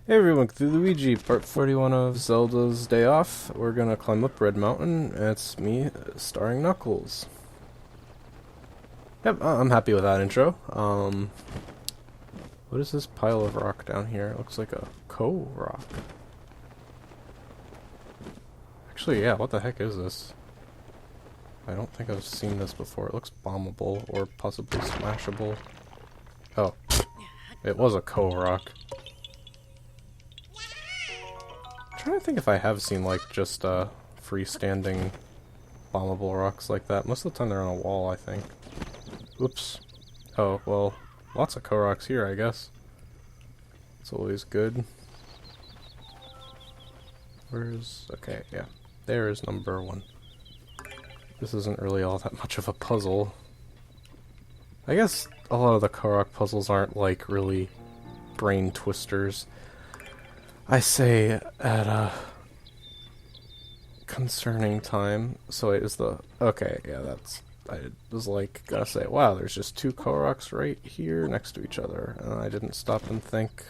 Hey everyone, Luigi, part 41 of Zelda's Day Off. We're gonna climb up Red Mountain, and it's me, starring Knuckles. Yep, I'm happy with that intro. What is this pile of rock down here? It looks like a rock. Actually, yeah, what the heck is this? I don't think I've seen this before. It looks bombable, or possibly smashable. Oh, it was a rock. I'm trying to think if I have seen, like, just, freestanding bombable rocks like that. Most of the time they're on a wall, I think. Oops. Oh, well, lots of rocks here, I guess. It's always good. Where's... okay, yeah. There's number one. This isn't really all that much of a puzzle. I guess a lot of the rock puzzles aren't, like, really brain twisters. I say at a concerning time. So it is the... okay, yeah, that's... I was like, gotta say, wow, there's just two Koroks right here next to each other. And I didn't stop and think,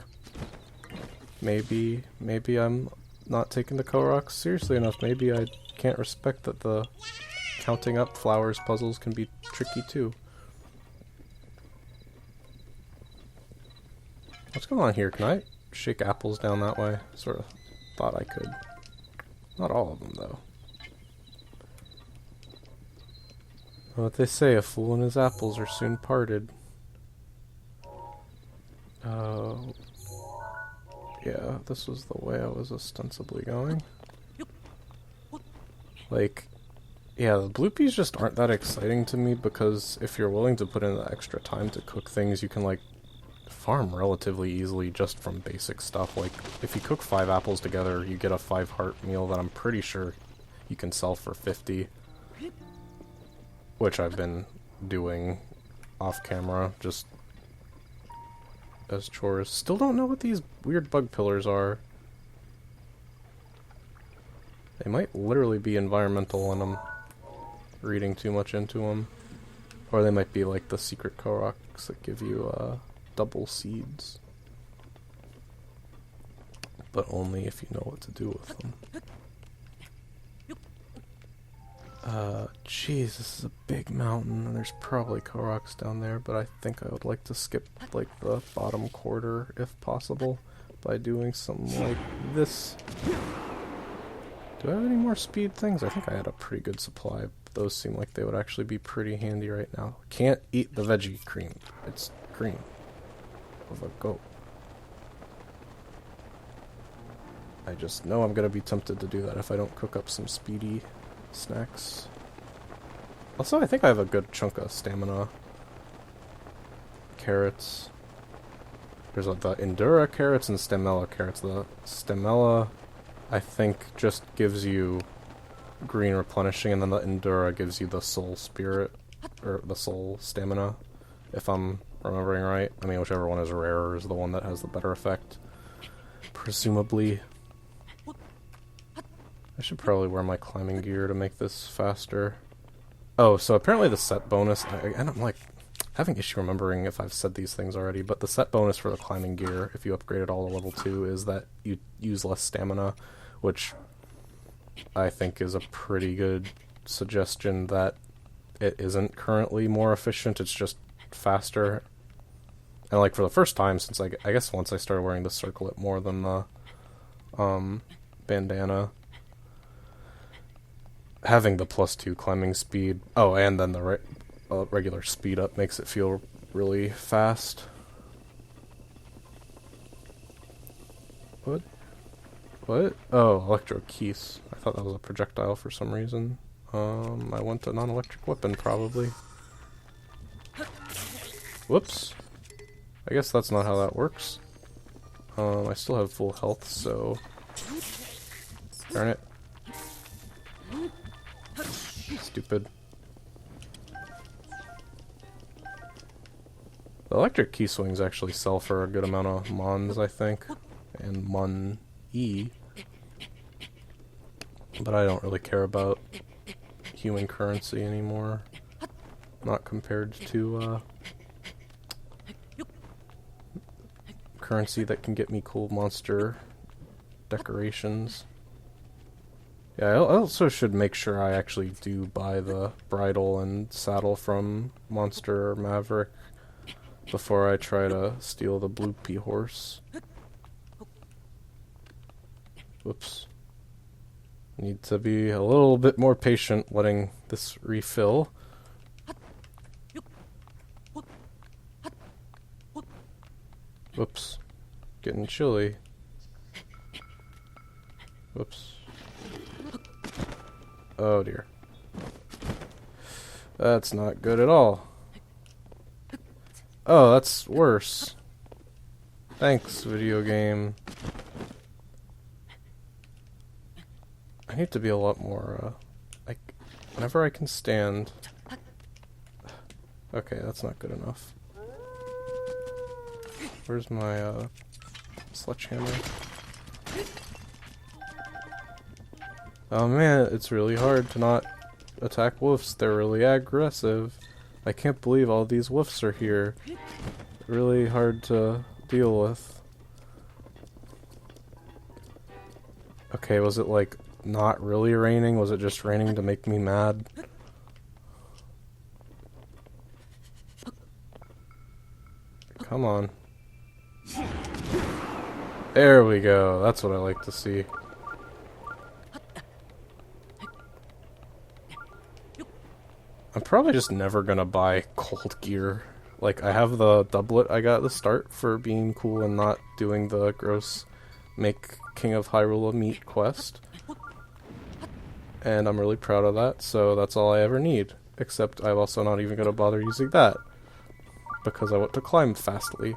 maybe I'm not taking the Koroks seriously enough. Maybe I can't respect that the counting up flowers puzzles can be tricky too. What's going on here? Can I shake apples down that way? Sort of thought I could. Not all of them, though. What they say, a fool and his apples are soon parted. Yeah, this was the way I was ostensibly going. Like, yeah, the bloopies just aren't that exciting to me because if you're willing to put in the extra time to cook things, you can, like, farm relatively easily just from basic stuff. Like, if you cook 5 apples together, you get a 5-heart meal that I'm pretty sure you can sell for 50. Which I've been doing off camera, just as chores. Still don't know what these weird bug pillars are. They might literally be environmental and I'm reading too much into them. Or they might be like the secret Koroks that give you, double seeds. But only if you know what to do with them. Jeez, this is a big mountain, and there's probably Koroks down there, but I think I would like to skip, like, the bottom quarter, if possible, by doing something like this. Do I have any more speed things? I think I had a pretty good supply. Those seem like they would actually be pretty handy right now. Can't eat the veggie cream. It's cream of a goat. I just know I'm gonna be tempted to do that if I don't cook up some speedy snacks. Also, I think I have a good chunk of stamina carrots. There's the Endura carrots and Stamella carrots. The Stamella, I think, just gives you green replenishing, and then the Endura gives you the soul spirit, or the soul stamina, if I'm remembering right. I mean, whichever one is rarer is the one that has the better effect, presumably. I should probably wear my climbing gear to make this faster. Oh, so apparently the set bonus, and I'm like having issue remembering if I've said these things already, but the set bonus for the climbing gear, if you upgrade it all to level 2, is that you use less stamina, which I think is a pretty good suggestion that it isn't currently more efficient, it's just faster. And like for the first time since I guess once I started wearing the circlet more than the bandana, having the +2 climbing speed, oh, and then the regular speed up makes it feel really fast. What? What? Oh, electro keys. I thought that was a projectile for some reason. I want a non-electric weapon, probably. Whoops. I guess that's not how that works. I still have full health, so... darn it. Stupid. The electric key swings actually sell for a good amount of mons, I think. And mon-e. But I don't really care about human currency anymore. Not compared to, currency that can get me cool monster decorations. Yeah, I also should make sure I actually do buy the bridle and saddle from Monster or Maverick before I try to steal the blue pea horse. Whoops. Need to be a little bit more patient letting this refill. Whoops. Getting chilly. Whoops. Oh dear. That's not good at all. Oh, that's worse. Thanks, video game. I need to be a lot more, like, whenever I can stand. Okay, that's not good enough. Where's my, sledgehammer? Oh man, it's really hard to not attack wolves. They're really aggressive. I can't believe all these wolves are here. Really hard to deal with. Okay, was it like not really raining? Was it just raining to make me mad? Come on. There we go. That's what I like to see. I'm probably just never gonna buy cold gear. Like, I have the doublet I got at the start for being cool and not doing the gross make King of Hyrule a meat quest. And I'm really proud of that, so that's all I ever need. Except I'm also not even gonna bother using that. Because I want to climb fastly.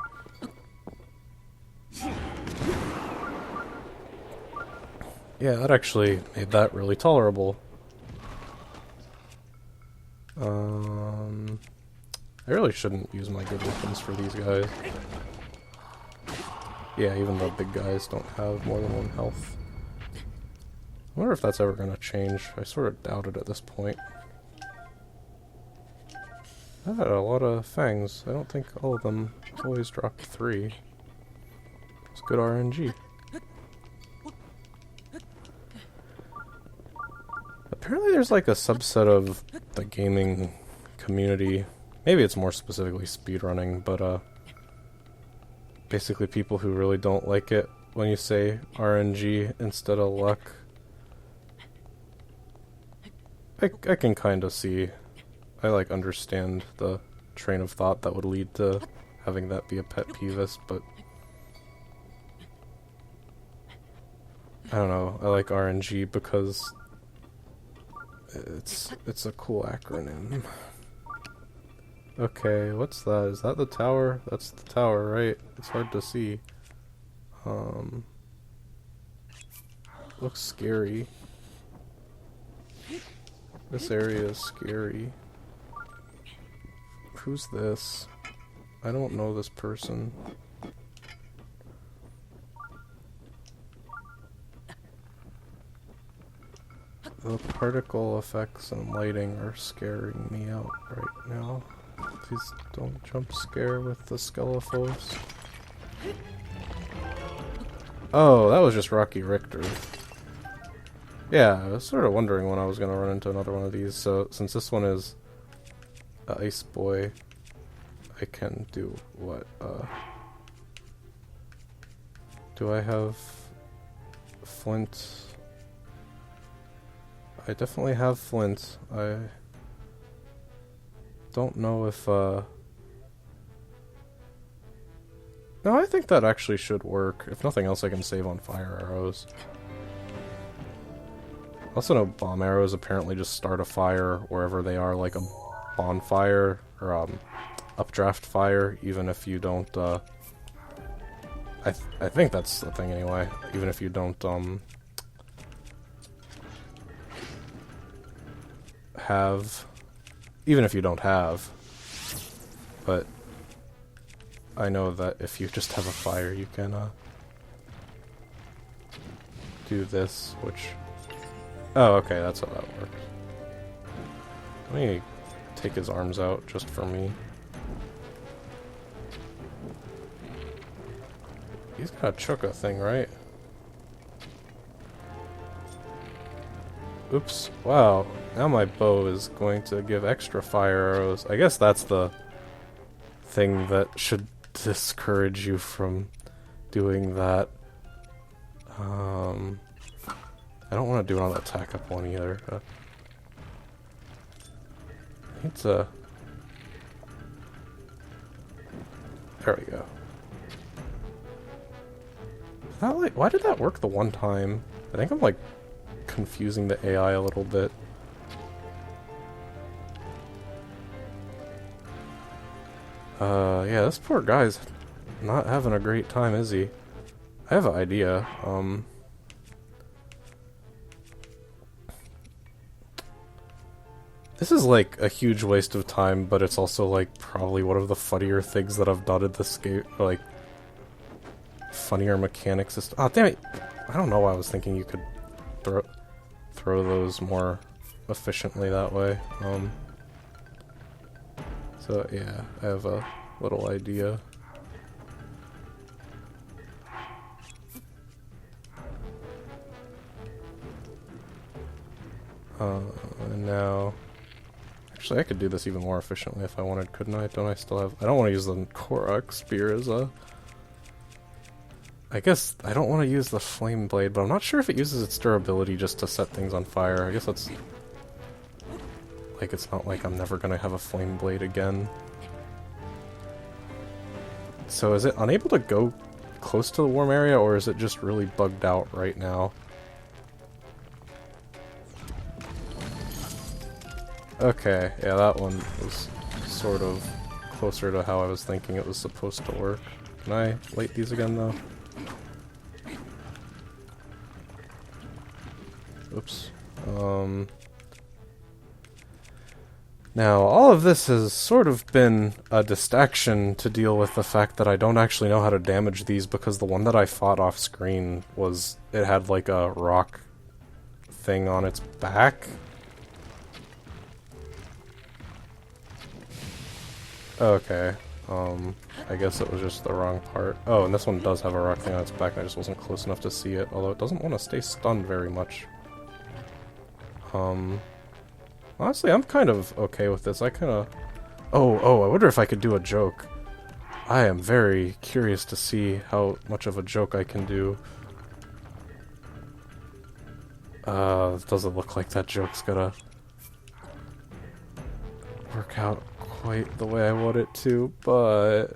Yeah, that actually made that really tolerable. I really shouldn't use my good weapons for these guys. Yeah, even though big guys don't have more than 1 health. I wonder if that's ever gonna change. I sort of doubt it at this point. I had a lot of fangs. I don't think all of them always dropped 3. It's good RNG. Apparently there's like a subset of the gaming community, maybe it's more specifically speedrunning, but basically people who really don't like it when you say RNG instead of luck. I can kind of see, I like understand the train of thought that would lead to having that be a pet peevis, but I don't know, I like RNG because it's a cool acronym. Okay, what's that? Is that the tower? That's the tower, right? It's hard to see. Looks scary. This area is scary. Who's this? I don't know this person. The particle effects and lighting are scaring me out right now. Please don't jump scare with the Skelephos. Oh, that was just Rocky Richter. Yeah, I was sort of wondering when I was going to run into another one of these, so since this one is Ice Boy, I can do what, do I have flint? I definitely have flint. I don't know if, no, I think that actually should work. If nothing else, I can save on fire arrows. I also know bomb arrows apparently just start a fire wherever they are, like a bonfire, or, updraft fire, even if you don't, I think that's the thing anyway, even if you don't, even if you don't have, but I know that if you just have a fire, you can, do this, which, oh, okay, that's how that works. Let me take his arms out just for me. He's got a Choka thing, right? Oops. Wow. Now my bow is going to give extra fire arrows. I guess that's the thing that should discourage you from doing that. I don't want to do it on the attack up one either. I need to... There we go. That, like, why did that work the one time? I think I'm like confusing the AI a little bit. Yeah, this poor guy's not having a great time, is he? I have an idea. This is like a huge waste of time, but it's also like probably one of the funnier things that I've done in this game. Like, funnier mechanics system. Oh, damn it! I don't know why I was thinking you could throw those more efficiently that way. So yeah, I have a little idea. And now... Actually, I could do this even more efficiently if I wanted, couldn't I? Don't I still have... I don't want to use the Korok Spear as a... I guess I don't want to use the Flame Blade, but I'm not sure if it uses its durability just to set things on fire. I guess that's... Like, it's not like I'm never gonna have a Flame Blade again. So is it unable to go close to the warm area, or is it just really bugged out right now? Okay, yeah, that one was sort of closer to how I was thinking it was supposed to work. Can I light these again, though? Oops. Now, all of this has sort of been a distraction to deal with the fact that I don't actually know how to damage these, because the one that I fought off screen was... it had like a rock thing on its back. Okay, I guess it was just the wrong part. Oh, and this one does have a rock thing on its back, and I just wasn't close enough to see it, although it doesn't want to stay stunned very much. Honestly, I'm kind of okay with this. I kind of... Oh, I wonder if I could do a joke. I am very curious to see how much of a joke I can do. It doesn't look like that joke's gonna work out quite the way I want it to, but...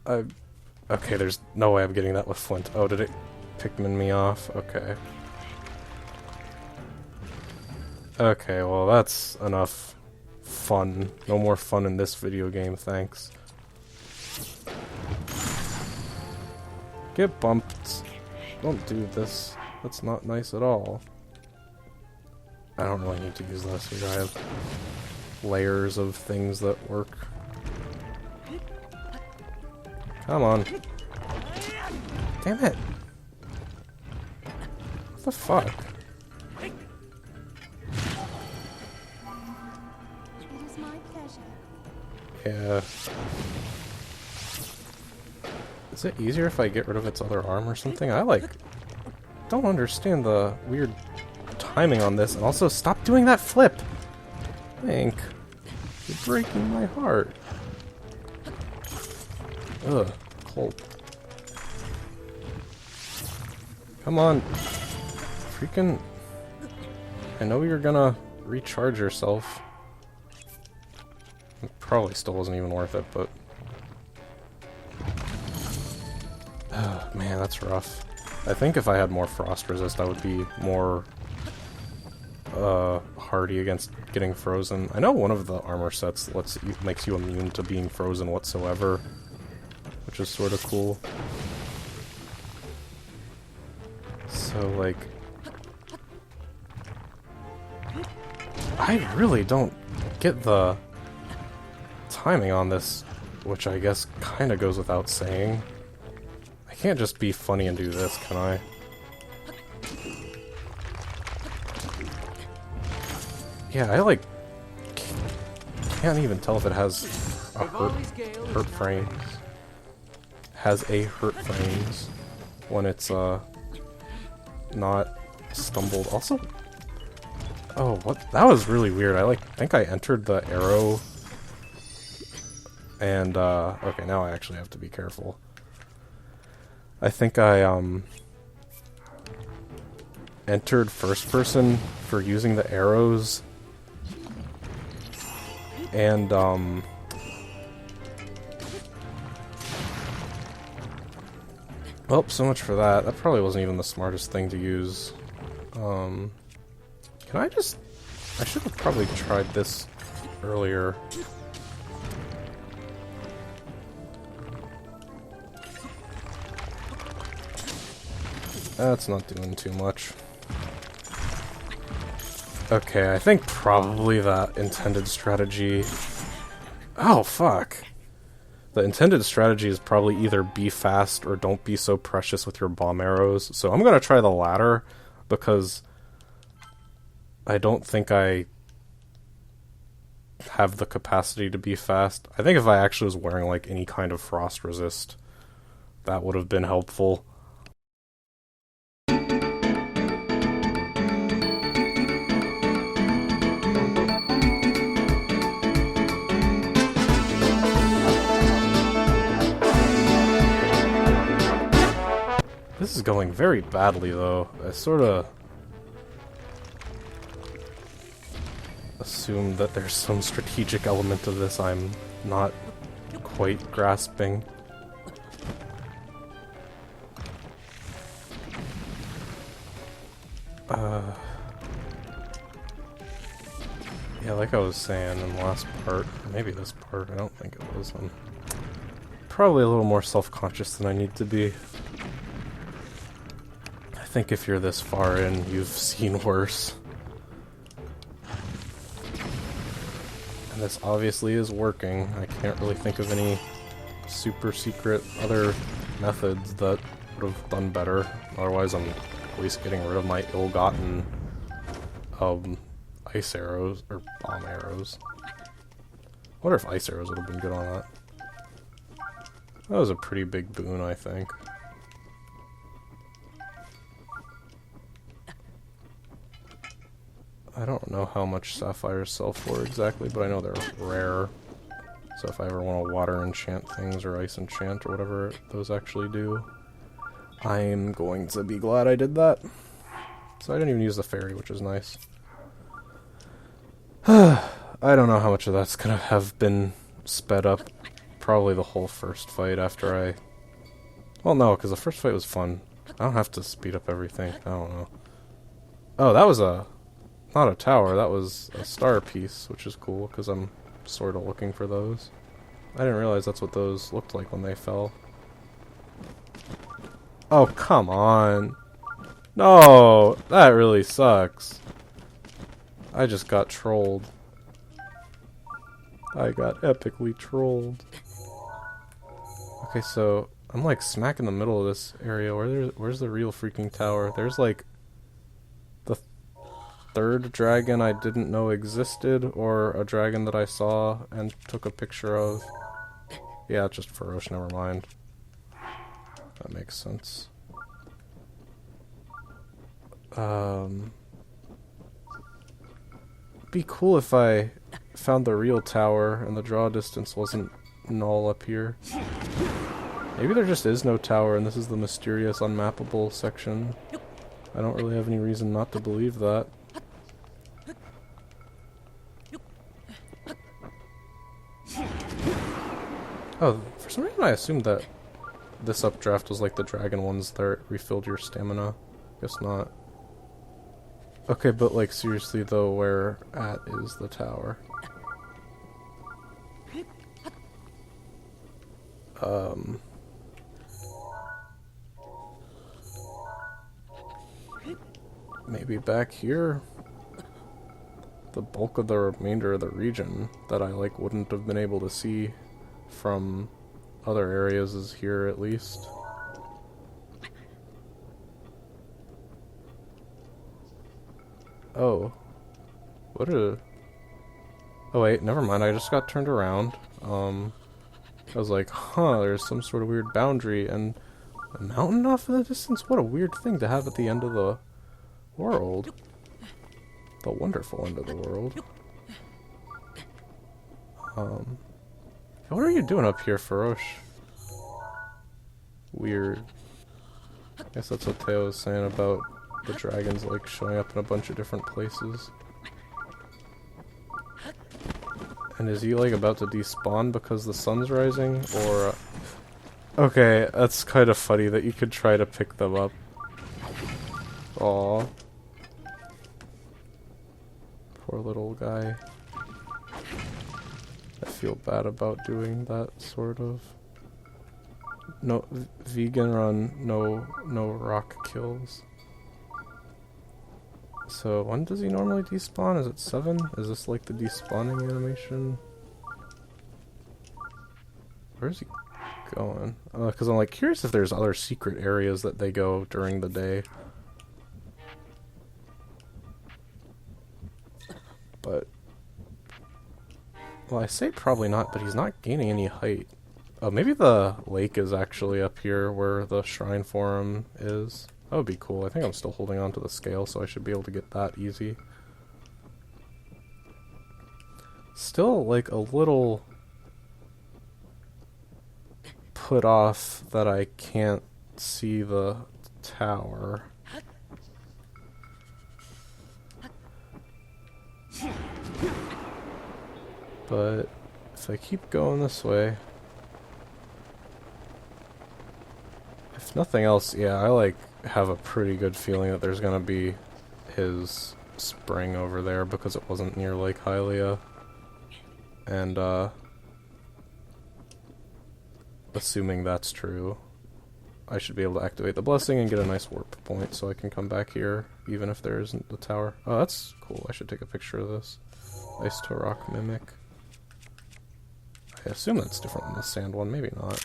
Okay, there's no way I'm getting that with Flint. Oh, did it Pikmin me off? Okay. Okay, well that's enough fun. No more fun in this video game, thanks. Get bumped. Don't do this. That's not nice at all. I don't really need to use this here. I have layers of things that work. Come on. Damn it. What the fuck? Yeah. Is it easier if I get rid of its other arm or something? I don't understand the weird timing on this. And also, stop doing that flip! Hank, you're breaking my heart. Ugh, cold. Come on. Freaking... I know you're gonna recharge yourself. It probably still wasn't even worth it, but... Man, that's rough. I think if I had more frost resist, I would be more hardy against getting frozen. I know one of the armor sets makes you immune to being frozen whatsoever, which is sort of cool. So, like... I really don't get the timing on this, which I guess kind of goes without saying. I can't just be funny and do this, can I? Yeah, I can't even tell if it has a hurt frame. has a hurt frames when it's not stumbled. Also, oh, what? That was really weird. I think I entered the arrow, and okay, now I actually have to be careful. I think I entered first person for using the arrows, and well, so much for that. That probably wasn't even the smartest thing to use. Can I just... I should have probably tried this earlier. That's not doing too much. Okay, I think probably that intended strategy... Oh, fuck! The intended strategy is probably either be fast or don't be so precious with your bomb arrows. So I'm gonna try the latter, because I don't think I have the capacity to be fast. I think if I actually was wearing like any kind of frost resist, that would have been helpful. This is going very badly, though. I sort of assume that there's some strategic element of this I'm not quite grasping. Yeah, like I was saying in the last part, maybe this part, I don't think it was. I'm probably a little more self-conscious than I need to be. I think if you're this far in, you've seen worse. And this obviously is working. I can't really think of any super secret other methods that would have done better. Otherwise I'm at least getting rid of my ill-gotten ice arrows, or bomb arrows. I wonder if ice arrows would have been good on that. That was a pretty big boon, I think. I don't know how much sapphires sell for exactly, but I know they're rare. So if I ever want to water enchant things, or ice enchant, or whatever those actually do, I'm going to be glad I did that. So I didn't even use the fairy, which is nice. I don't know how much of that's gonna have been sped up. Probably the whole first fight after I... Well, no, because the first fight was fun. I don't have to speed up everything. I don't know. Oh, that was a... Not a tower, that was a star piece, which is cool, because I'm sort of looking for those. I didn't realize that's what those looked like when they fell. Oh, come on! No! That really sucks. I just got trolled. I got epically trolled. Okay, so I'm like smack in the middle of this area. Where's the real freaking tower? There's like the third dragon I didn't know existed, or a dragon that I saw and took a picture of. Yeah, it's just Feroce, never mind. That makes sense. Be cool if I found the real tower and the draw distance wasn't null up here. Maybe there just is no tower and this is the mysterious unmappable section. I don't really have any reason not to believe that. Oh, for some reason I assumed that this updraft was like the dragon ones that refilled your stamina. Guess not. Okay, but like seriously though, where at is the tower? Maybe back here? The bulk of the remainder of the region that I like wouldn't have been able to see from other areas is here at least. Oh. What a... Oh wait, never mind, I just got turned around. I was like, huh, there's some sort of weird boundary, and a mountain off in the distance? What a weird thing to have at the end of the world. The wonderful end of the world. What are you doing up here, Farosh? Weird. I guess that's what Teo was saying about the dragons, like, showing up in a bunch of different places. And is he, like, about to despawn because the sun's rising, or... Okay, that's kind of funny that you could try to pick them up. Aww. Poor little guy. I feel bad about doing that, sort of. No, vegan run, no rock kills. So, when does he normally despawn? Is it 7? Is this like the despawning animation? Where's he going? Because I'm like curious if there's other secret areas that they go during the day. But... well, I say probably not, but he's not gaining any height. Oh, maybe the lake is actually up here where the shrine forum is. That would be cool. I think I'm still holding on to the scale, so I should be able to get that easy. Still, like, a little put off that I can't see the tower. But if I keep going this way... if nothing else, yeah, I, like, have a pretty good feeling that there's gonna be his spring over there because it wasn't near Lake Hylia. And, assuming that's true, I should be able to activate the blessing and get a nice warp point so I can come back here, even if there isn't the tower. Oh, that's cool. I should take a picture of this. Ice to rock mimic. I assume that's different than the sand one, maybe not.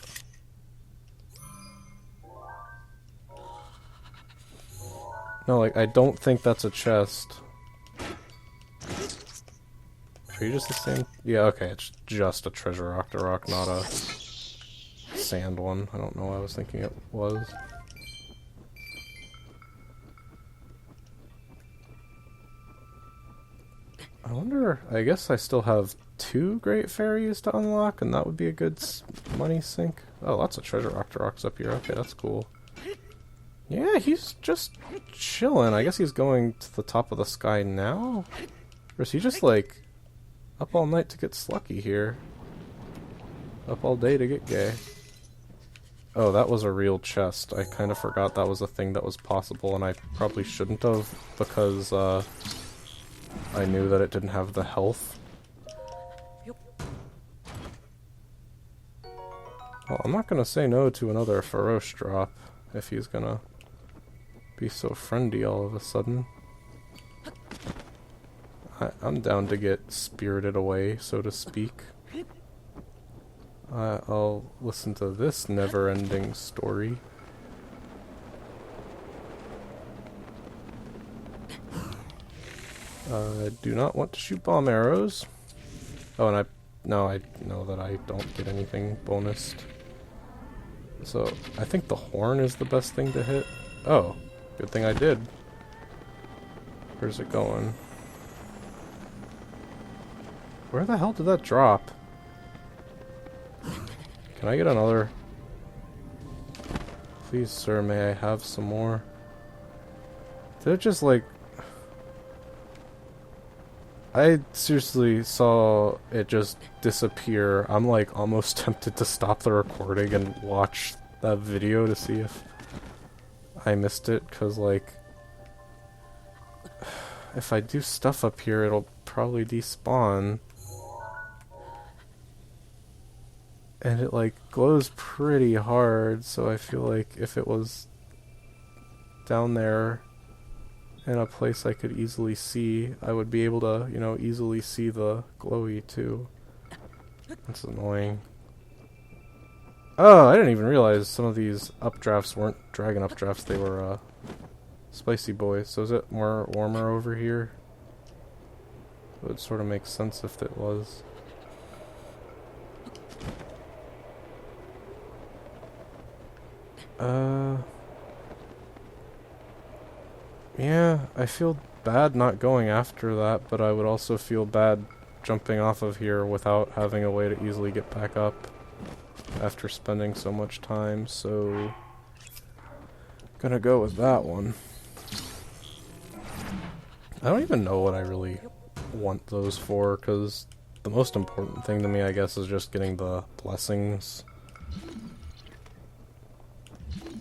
No, like, I don't think that's a chest. Are you just the same? Yeah, okay, it's just a treasure rock to rock, not a sand one. I don't know why I was thinking it was. I wonder, I guess I still have 2 great fairies to unlock, and that would be a good money sink. Oh, lots of treasure rock to rocks up here. Okay, that's cool. Yeah, he's just chilling. I guess he's going to the top of the sky now? Or is he just, like, up all night to get slucky here? Up all day to get gay. Oh, that was a real chest. I kind of forgot that was a thing that was possible, and I probably shouldn't have, because, I knew that it didn't have the health. Well, I'm not gonna say no to another Farosh drop, if he's gonna be so friendly all of a sudden. I'm down to get spirited away, so to speak. I'll listen to this never-ending story. I do not want to shoot bomb arrows. Oh, and I know that I don't get anything bonused. So, I think the horn is the best thing to hit. Oh, good thing I did. Where's it going? Where the hell did that drop? Can I get another? Please, sir, may I have some more? Did it just, like... I seriously saw it just disappear. I'm, like, almost tempted to stop the recording and watch that video to see if I missed it, because, like... if I do stuff up here, it'll probably despawn. And it, like, glows pretty hard, so I feel like if it was down there in a place I could easily see, I would be able to, you know, easily see the glowy, too. That's annoying. Oh, I didn't even realize some of these updrafts weren't dragon updrafts, they were, spicy boys. So is it more warmer over here? It would sort of make sense if it was. Uh... Yeah, I feel bad not going after that, but I would also feel bad jumping off of here without having a way to easily get back up after spending so much time, so... Gonna go with that one. I don't even know what I really want those for, because the most important thing to me, I guess, is just getting the blessings.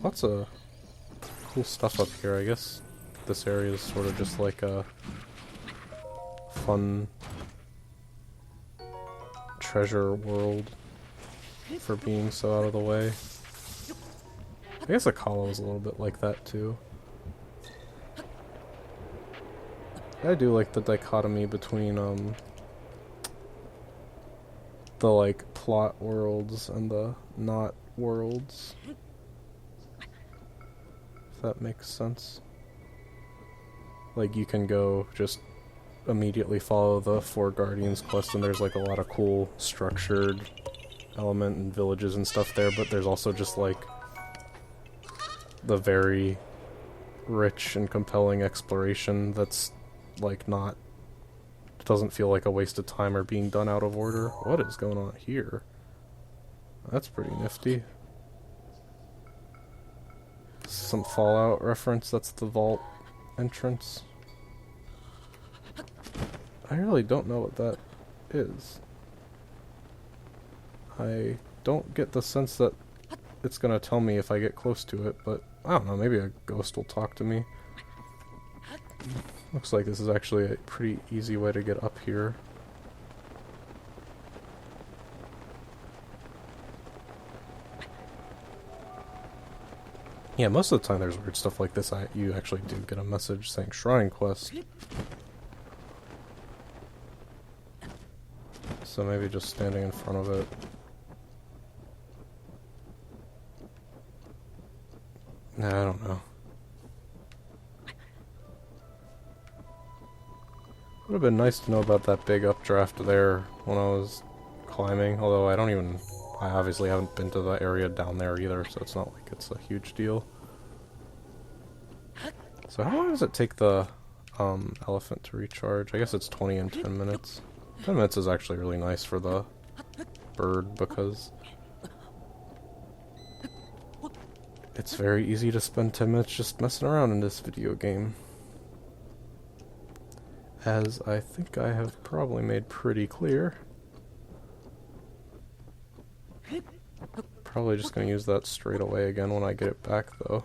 Lots of cool stuff up here, I guess. This area is sort of just like a fun treasure world for being so out of the way. I guess Akala is a little bit like that too. I do like the dichotomy between the like plot worlds and the not worlds. If that makes sense. Like, you can go just immediately follow the Four Guardians quest, and there's like a lot of cool structured element and villages and stuff there, but there's also just like the very rich and compelling exploration that's like not, it doesn't feel like a waste of time or being done out of order. What is going on here? That's pretty nifty. Some Fallout reference, that's the vault entrance. I really don't know what that is. I don't get the sense that it's gonna tell me if I get close to it, but I don't know, maybe a ghost will talk to me. Looks like this is actually a pretty easy way to get up here. Yeah, most of the time there's weird stuff like this, you actually do get a message saying Shrine Quest. So maybe just standing in front of it. Nah, I don't know. Would have been nice to know about that big updraft there when I was climbing, although I obviously haven't been to the area down there either, so it's not like it's a huge deal. So how long does it take the elephant to recharge? I guess it's 20 and 10 minutes. 10 minutes is actually really nice for the bird because it's very easy to spend 10 minutes just messing around in this video game. As I think I have probably made pretty clear. Probably just going to use that straight away again when I get it back though.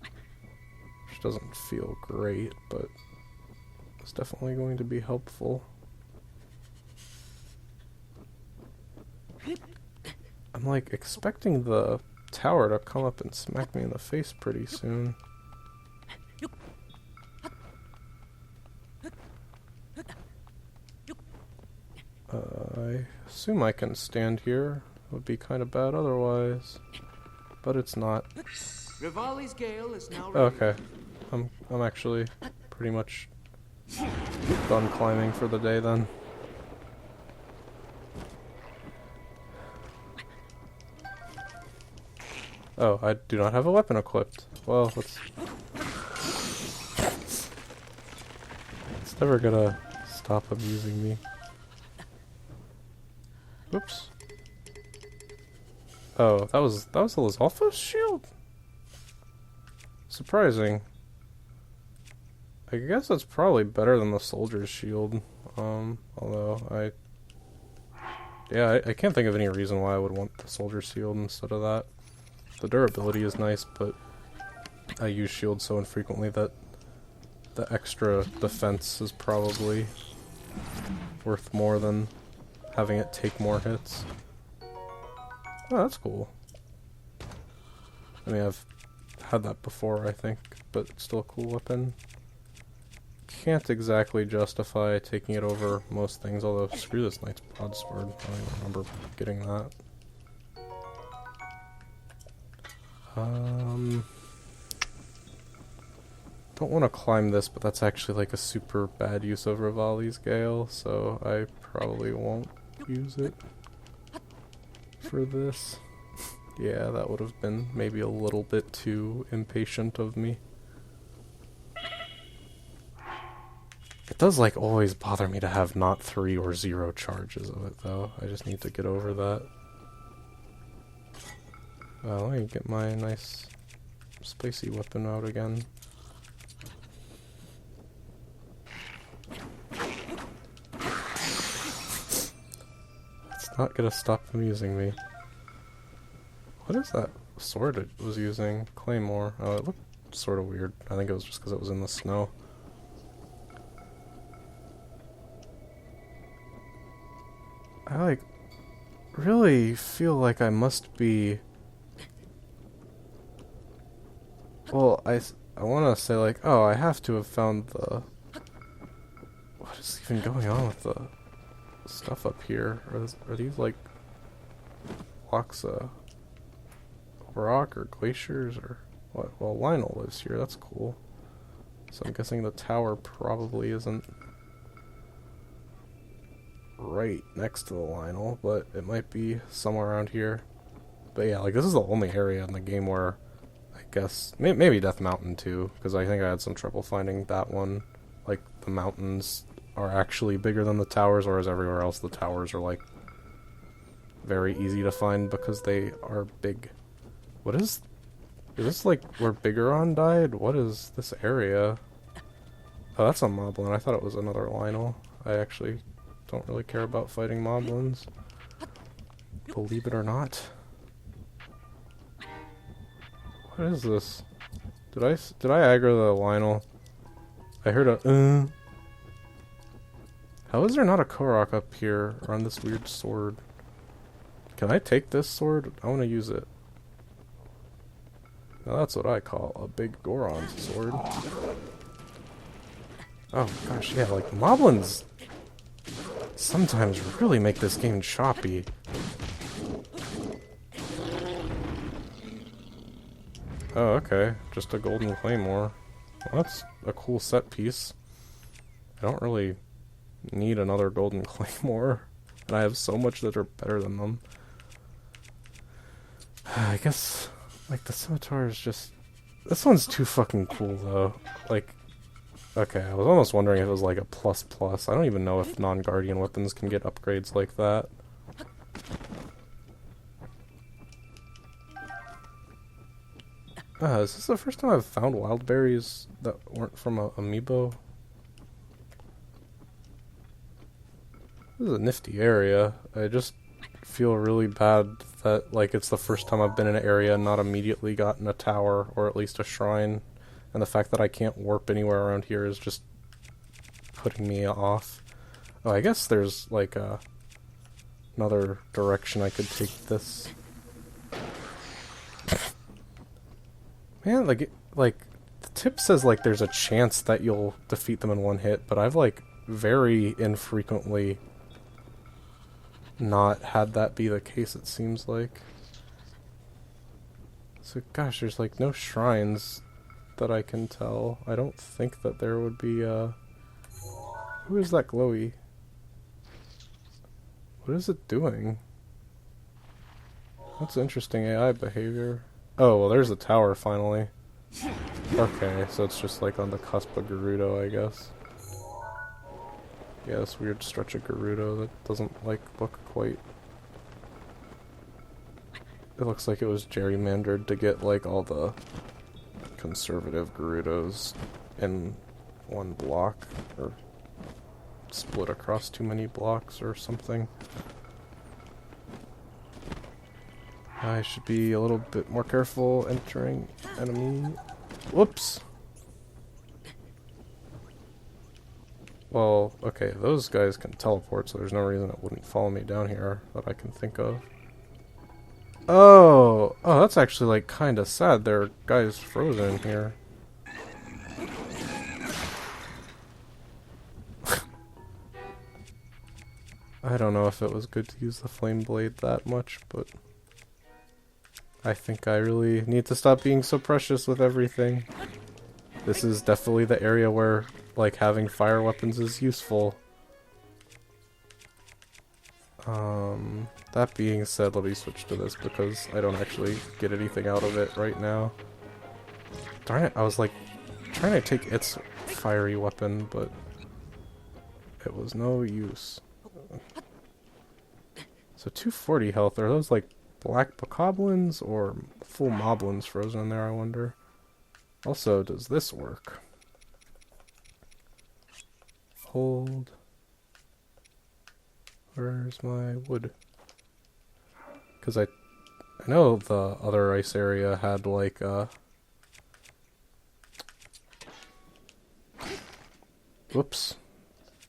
Which doesn't feel great, but it's definitely going to be helpful. I'm like expecting the tower to come up and smack me in the face pretty soon. I assume I can stand here. It would be kind of bad otherwise, but it's not. Rivali's gale is now ready. Okay, I'm actually pretty much done climbing for the day then. Oh, I do not have a weapon equipped. Well, it's never gonna stop amusing me. Oops. Oh, that was the Lizalfos shield? Surprising. I guess that's probably better than the soldier's shield. Although I can't think of any reason why I would want the soldier's shield instead of that. The durability is nice, but I use shields so infrequently that the extra defense is probably worth more than having it take more hits. Oh, that's cool. I mean, I've had that before, I think, but it's still a cool weapon. Can't exactly justify taking it over most things, although screw this Knight's Broadsword. I don't even remember getting that. Don't want to climb this, but that's actually like a super bad use of Rivali's Gale, so I probably won't use it for this. Yeah, that would have been maybe a little bit too impatient of me. It does, like, always bother me to have not 3 or 0 charges of it, though. I just need to get over that. Let me get my nice spicy weapon out again. It's not gonna stop amusing me. What is that sword it was using? Claymore. Oh, it looked sort of weird. I think it was just because it was in the snow. I, like, really feel like I must be... Well, I want to say, like, oh, I have to have found the... What is even going on with the stuff up here? Are these, like, blocks of rock or glaciers or what? Well, Lionel lives here. That's cool. So I'm guessing the tower probably isn't right next to the Lionel, but it might be somewhere around here. But yeah, like, this is the only area in the game where I guess maybe Death Mountain too, because I think I had some trouble finding that one. Like, the mountains are actually bigger than the towers, whereas everywhere else the towers are, like, very easy to find because they are big. What is this, like, where Bigoron died? What is this area? Oh, that's a moblin. I thought it was another Lionel. I actually don't really care about fighting moblins, believe it or not. What is this? Did I aggro the Lionel? I heard a How is there not a Korok up here or on this weird sword? Can I take this sword? I want to use it. Now that's what I call a big Goron sword. Oh gosh, yeah, like, moblins sometimes really make this game choppy. Oh, okay. Just a golden claymore. Well, that's a cool set piece. I don't really need another golden claymore, and I have so much that are better than them. I guess, like, the scimitar is just... This one's too fucking cool, though. Like, okay, I was almost wondering if it was like a plus plus. I don't even know if non-guardian weapons can get upgrades like that. Is this the first time I've found wild berries that weren't from a amiibo? This is a nifty area. I just feel really bad that, like, it's the first time I've been in an area and not immediately gotten a tower, or at least a shrine. And the fact that I can't warp anywhere around here is just putting me off. Oh, I guess there's, like, another direction I could take this. Man, like, the tip says, like, there's a chance that you'll defeat them in one hit, but I've, like, very infrequently not had that be the case, it seems like. So, gosh, there's, like, no shrines that I can tell. I don't think that there would be, Who is that glowy? What is it doing? That's interesting AI behavior. Oh, well, there's the tower, finally. Okay, so it's just, like, on the cusp of Gerudo, I guess. Yeah, this weird stretch of Gerudo that doesn't, like, look quite... It looks like it was gerrymandered to get, like, all the conservative Gerudos in one block, or split across too many blocks or something. I should be a little bit more careful entering enemy. Whoops! Well, okay, those guys can teleport, so there's no reason it wouldn't follow me down here that I can think of. Oh! Oh, that's actually, like, kinda sad. There are guys frozen in here. I don't know if it was good to use the flame blade that much, but I think I really need to stop being so precious with everything. This is definitely the area where, like, having fire weapons is useful. That being said, let me switch to this because I don't actually get anything out of it right now. Darn it, I was like trying to take its fiery weapon, but it was no use. So 240 health, are those like black bokoblins or full moblins frozen in there, I wonder? Also, does this work? Hold. Where's my wood? Because I know the other ice area had like whoops.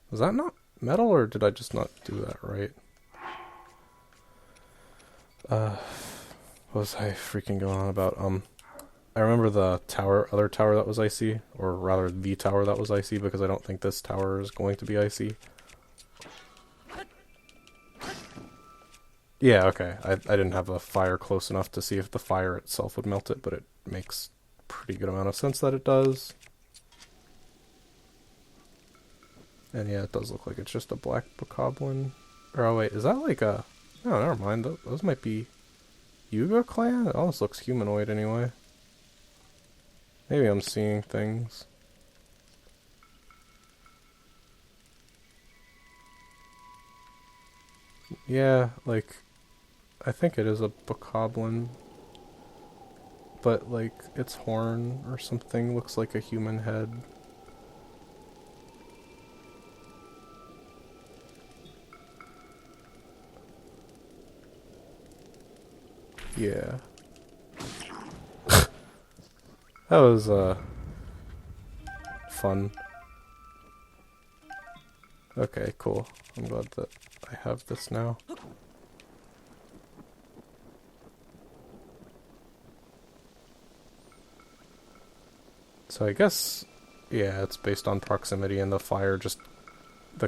Was that not metal, or did I just not do that right? What was I freaking going on about? I remember the other tower that was icy, or rather the tower that was icy, because I don't think this tower is going to be icy. Yeah, okay. I didn't have a fire close enough to see if the fire itself would melt it, but it makes a pretty good amount of sense that it does. And yeah, it does look like it's just a black bokoblin. Or oh wait, is that like a... No, never mind. Those might be Yuga clan? It almost looks humanoid anyway. Maybe I'm seeing things. Yeah, like... I think it is a bokoblin. But like, its horn or something looks like a human head. Yeah. That was, fun. Okay, cool. I'm glad that I have this now. So I guess, yeah, it's based on proximity, and the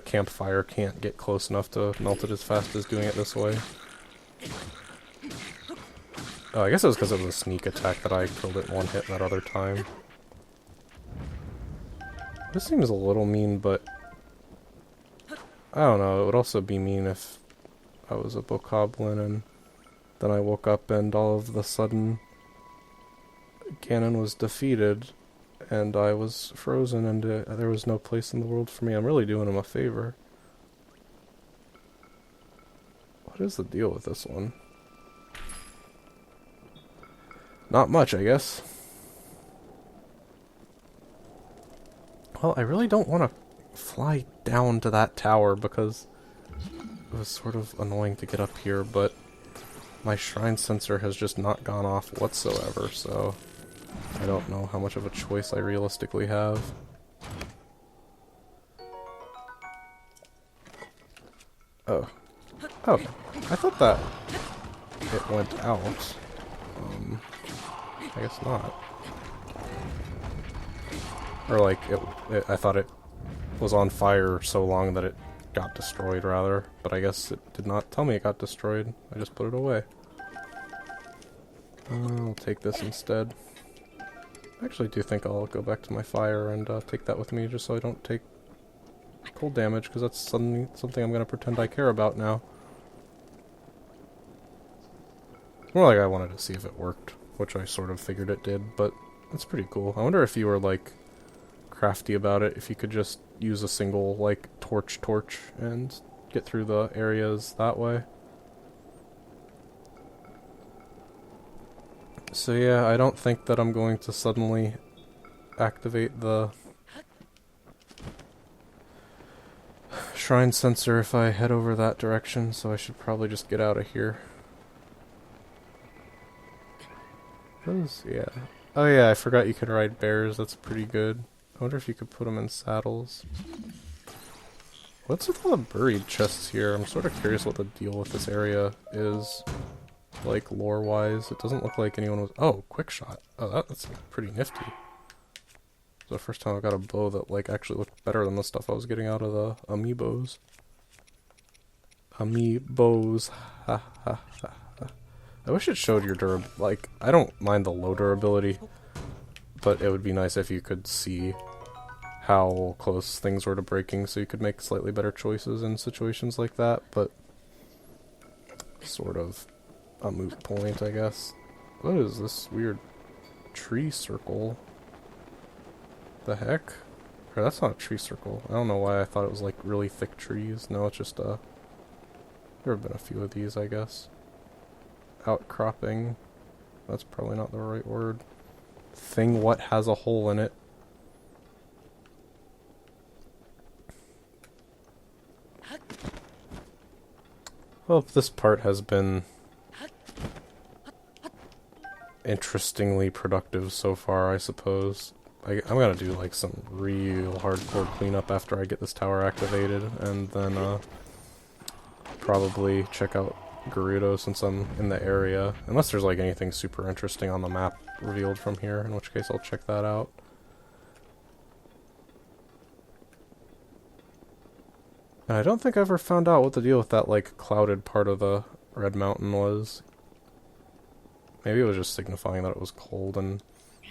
campfire can't get close enough to melt it as fast as doing it this way. Oh, I guess it was because it was a sneak attack that I killed it one hit that other time. This seems a little mean, but I don't know, it would also be mean if I was a bokoblin and then I woke up and all of a sudden Ganon was defeated and I was frozen and there was no place in the world for me. I'm really doing him a favor. What is the deal with this one? Not much, I guess. Well, I really don't want to fly down to that tower because it was sort of annoying to get up here, but my shrine sensor has just not gone off whatsoever, so I don't know how much of a choice I realistically have. Oh. Oh, I thought that it went out. I guess not. Or like, I thought it was on fire so long that it got destroyed, rather. But I guess it did not tell me it got destroyed. I just put it away. I'll take this instead. I actually do think I'll go back to my fire and take that with me, just so I don't take cold damage, because that's something I'm going to pretend I care about now. It's more like I wanted to see if it worked, which I sort of figured it did, but it's pretty cool. I wonder if you were, like, crafty about it, if you could just use a single, like, torch and get through the areas that way. So yeah, I don't think that I'm going to suddenly activate the shrine sensor if I head over that direction, so I should probably just get out of here. Yeah. Oh yeah, I forgot you can ride bears, that's pretty good. I wonder if you could put them in saddles. What's with all the buried chests here? I'm sort of curious what the deal with this area is, like, lore-wise. It doesn't look like anyone was... Oh, quick shot. Oh, that's like, pretty nifty. It's the first time I got a bow that, like, actually looked better than the stuff I was getting out of the amiibos. Amiibos. Ha ha ha. I wish it showed your durability. Like, I don't mind the low durability, but it would be nice if you could see how close things were to breaking so you could make slightly better choices in situations like that, but sort of a moot point, I guess. What is this weird tree circle? The heck? Or that's not a tree circle. I don't know why I thought it was like really thick trees. No, it's just there have been a few of these, I guess. Outcropping. That's probably not the right word. Thing what has a hole in it. Well, this part has been interestingly productive so far, I suppose. I'm gonna do like some real hardcore cleanup after I get this tower activated, and then probably check out Gerudo since I'm in the area. Unless there's like anything super interesting on the map revealed from here, in which case I'll check that out. And I don't think I ever found out what the deal with that like clouded part of the Red Mountain was. Maybe it was just signifying that it was cold and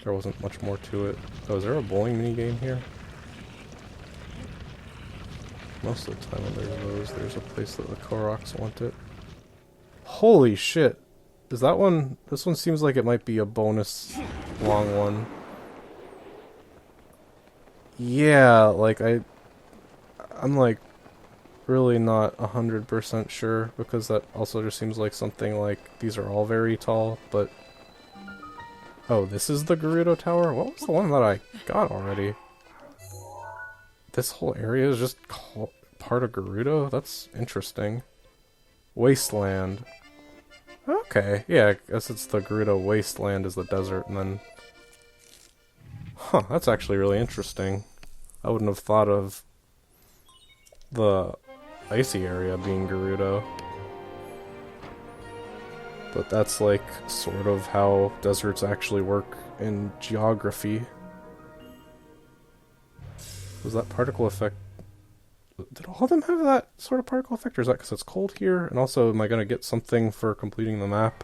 there wasn't much more to it. Oh, is there a bowling minigame here? Most of the time when there's those, there's a place that the Koroks want it. Holy shit! Is that one? This one seems like it might be a bonus long one. Yeah, like I'm like really not 100% sure, because that also just seems like something like these are all very tall, but oh, this is the Gerudo Tower? What was the one that I got already? This whole area is just part of Gerudo? That's interesting. Wasteland. Okay, yeah, I guess it's the Gerudo Wasteland is the desert, and then... Huh, that's actually really interesting. I wouldn't have thought of the icy area being Gerudo. But that's like sort of how deserts actually work in geography. Was that particle effect... Did all of them have that sort of particle effect, or is that because it's cold here? And also, am I going to get something for completing the map?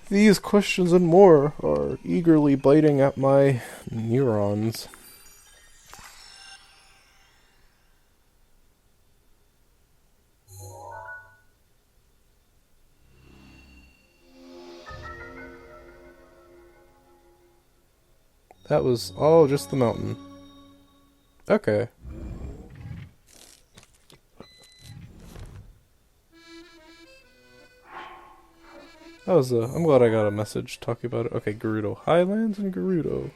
These questions and more are eagerly biting at my neurons. That was all just the mountain. Okay. That was I'm glad I got a message talking about it. Okay, Gerudo Highlands and Gerudo.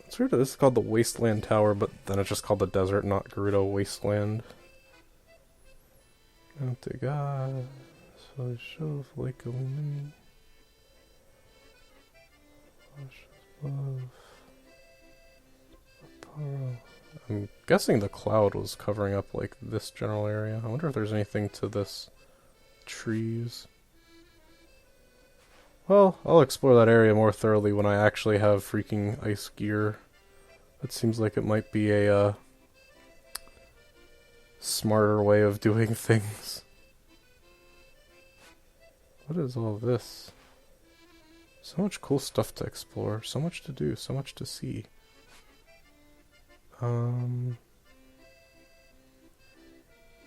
It's weird that this is called the Wasteland Tower, but then it's just called the desert, not Gerudo Wasteland. Oh, God. So show like a woman. I'm guessing the cloud was covering up like this general area. I wonder if there's anything to this trees. Well, I'll explore that area more thoroughly when I actually have freaking ice gear. It seems like it might be a smarter way of doing things. What is all this? So much cool stuff to explore, so much to do, so much to see.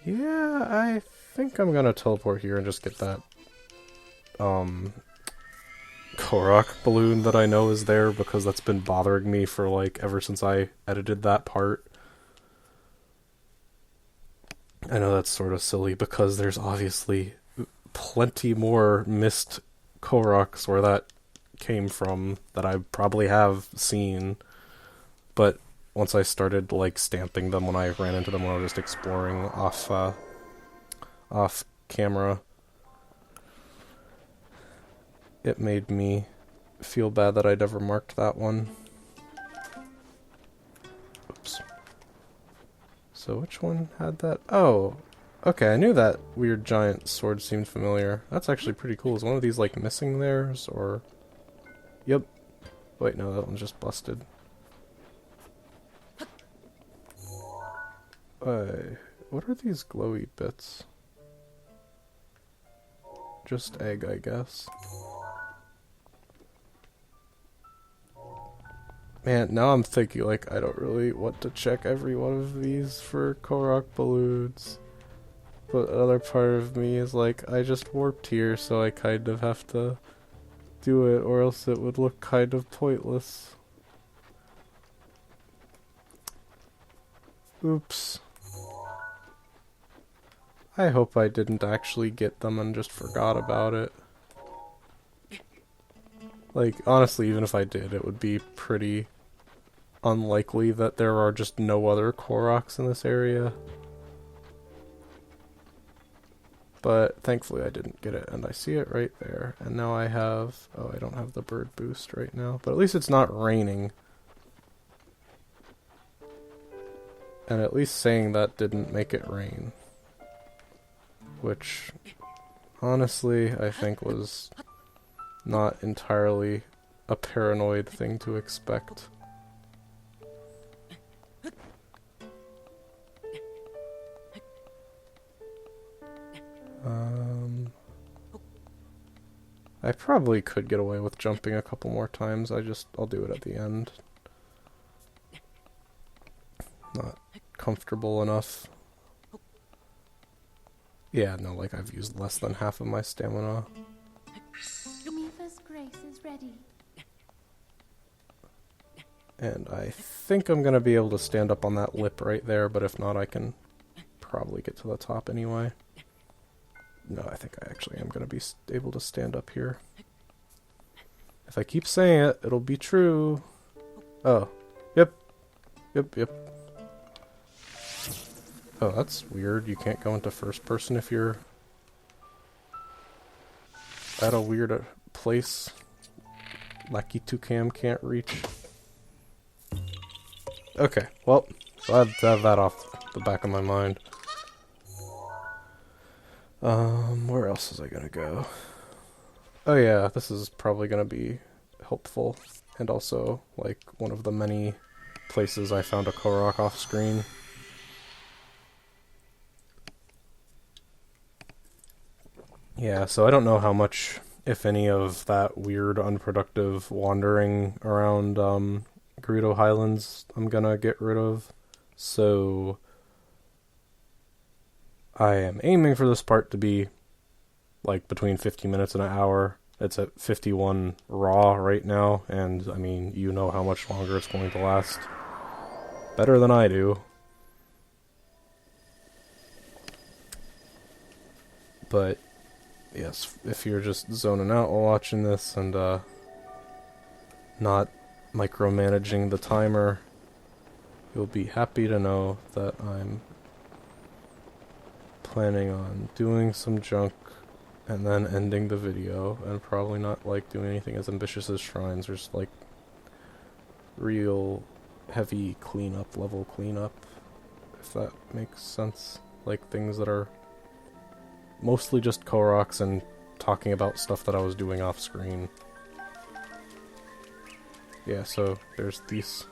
Yeah, I think I'm gonna teleport here and just get that, Korok balloon that I know is there, because that's been bothering me for, like, ever since I edited that part. I know that's sort of silly, because there's obviously plenty more missed Koroks where that came from that I probably have seen, but once I started like stamping them when I ran into them when I was just exploring off camera, it made me feel bad that I'd ever marked that one. Oops. So which one had that? Oh, okay, I knew that weird giant sword seemed familiar. That's actually pretty cool. Is one of these like missing theirs, or... Yep. Wait, no, that one's just busted. What are these glowy bits? Just egg, I guess. Man, now I'm thinking, like, I don't really want to check every one of these for Korok balloons. But another part of me is like, I just warped here, so I kind of have to do it, or else it would look kind of pointless. Oops. I hope I didn't actually get them and just forgot about it. Like, honestly, even if I did, it would be pretty unlikely that there are just no other Koroks in this area. But thankfully I didn't get it, and I see it right there. And now I have... oh, I don't have the bird boost right now. But at least it's not raining. And at least saying that didn't make it rain. Which, honestly, I think was not entirely a paranoid thing to expect. I probably could get away with jumping a couple more times. I'll do it at the end. Not comfortable enough. Yeah, no, like I've used less than half of my stamina. Mifa's grace is ready. And I think I'm gonna be able to stand up on that lip right there, but if not, I can probably get to the top anyway. No, I think I actually am gonna be able to stand up here. If I keep saying it, it'll be true. Oh. Yep. Yep. Oh, that's weird. You can't go into first person if you're at a weird place Lucky Toucan can't reach. Okay, well, glad to have that off the back of my mind. Where else was I gonna go? Oh yeah, this is probably gonna be helpful, and also, like, one of the many places I found a Korok off screen. Yeah, so I don't know how much, if any, of that weird, unproductive wandering around, Gerudo Highlands I'm gonna get rid of, so I am aiming for this part to be like between 50 minutes and an hour. It's at 51 raw right now, and I mean, you know how much longer it's going to last. Better than I do. But yes, if you're just zoning out while watching this and not micromanaging the timer, you'll be happy to know that I'm planning on doing some junk and then ending the video, and probably not like doing anything as ambitious as shrines, or just like real heavy cleanup, level cleanup, if that makes sense. Like things that are mostly just Koroks and talking about stuff that I was doing off screen. Yeah, so there's these.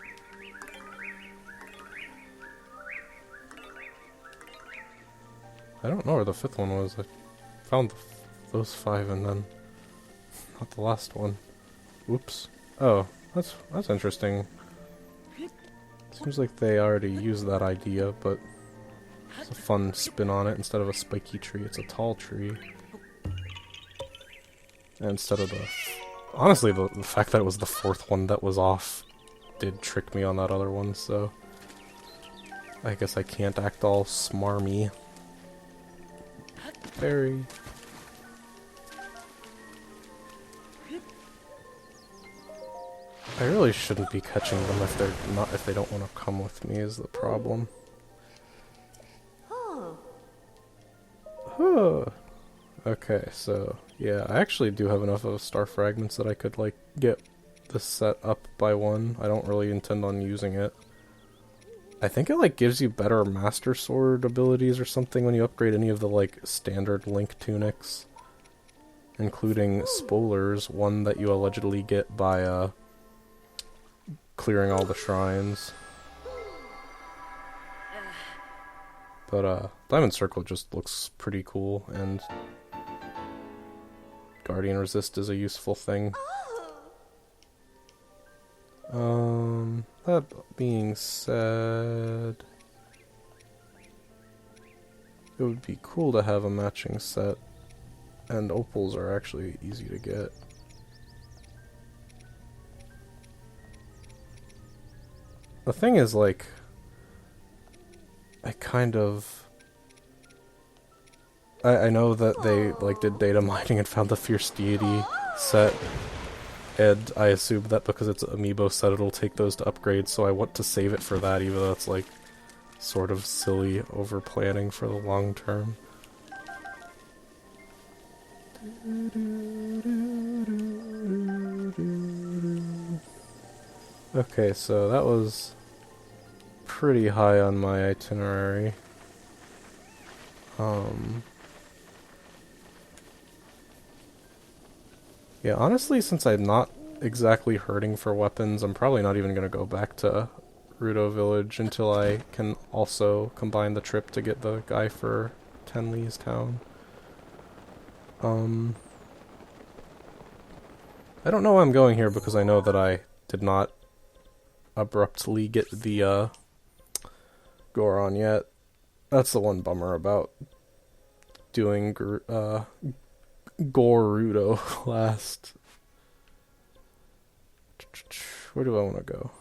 I don't know where the fifth one was. I found those 5 and then not the last one. Oops. Oh, that's interesting. Seems like they already used that idea, but it's a fun spin on it. Instead of a spiky tree, it's a tall tree. And instead of the... honestly, the fact that it was the 4th one that was off did trick me on that other one, so I guess I can't act all smarmy. Very. I really shouldn't be catching them if they don't want to come with me is the problem. Huh. Okay, so yeah, I actually do have enough of star fragments that I could like get this set up by 1. I don't really intend on using it. I think it like gives you better Master Sword abilities or something when you upgrade any of the like standard Link tunics, including Spoiler's, one that you allegedly get by clearing all the shrines. But Diamond Circle just looks pretty cool, and Guardian Resist is a useful thing. That being said... it would be cool to have a matching set, and opals are actually easy to get. The thing is, like, I know that they, like, did data mining and found the Fierce Deity set, and I assume that because it's an amiibo set it'll take those to upgrade, so I want to save it for that, even though it's, like, sort of silly over-planning for the long term. Okay, so that was pretty high on my itinerary. Yeah, honestly, since I'm not exactly hurting for weapons, I'm probably not even going to go back to Rudo Village until I can also combine the trip to get the guy for Tenley's town. I don't know why I'm going here because I know that I did not abruptly get the Goron yet. That's the one bummer about doing Gorudo last. Where do I want to go?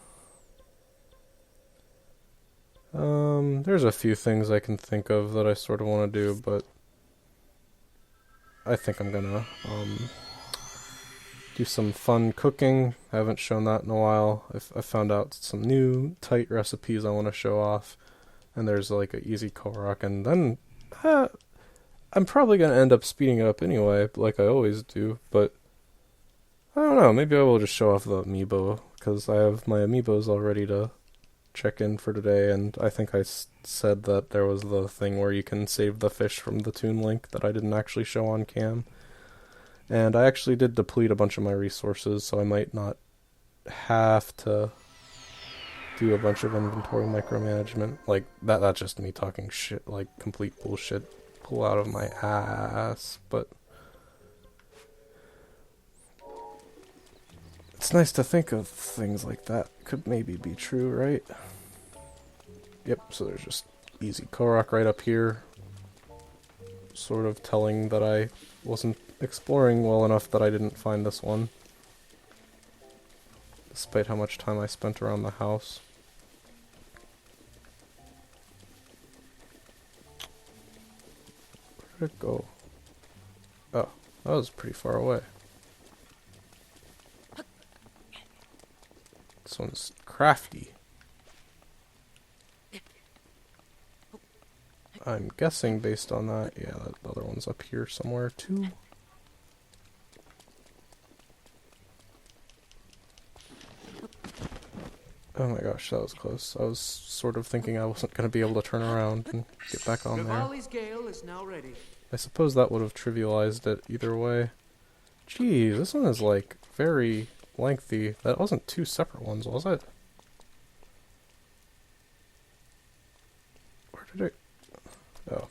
There's a few things I can think of that I sort of want to do, but I think I'm gonna do some fun cooking. I haven't shown that in a while. I found out some new tight recipes I want to show off, and there's like an easy Korok, and then I'm probably gonna end up speeding it up anyway, like I always do, but I don't know, maybe I will just show off the amiibo, because I have my amiibos all ready to check in for today, and I think I said that there was the thing where you can save the fish from the Toon Link that I didn't actually show on cam. And I actually did deplete a bunch of my resources, so I might not have to do a bunch of inventory micromanagement. Like, that's just me talking shit, like, complete bullshit, pull out of my ass, but it's nice to think of things like that could maybe be true, right? Yep, so there's just easy Korok right up here, sort of telling that I wasn't exploring well enough that I didn't find this one, despite how much time I spent around the house. Where did it go? Oh, that was pretty far away. This one's crafty. I'm guessing based on that, yeah, that other one's up here somewhere too. Oh my gosh, that was close. I was sort of thinking I wasn't going to be able to turn around and get back on there. Rivali's Gale is now ready. I suppose that would have trivialized it either way. Geez, this one is like very lengthy. That wasn't two separate ones, was it? Where did it... Oh.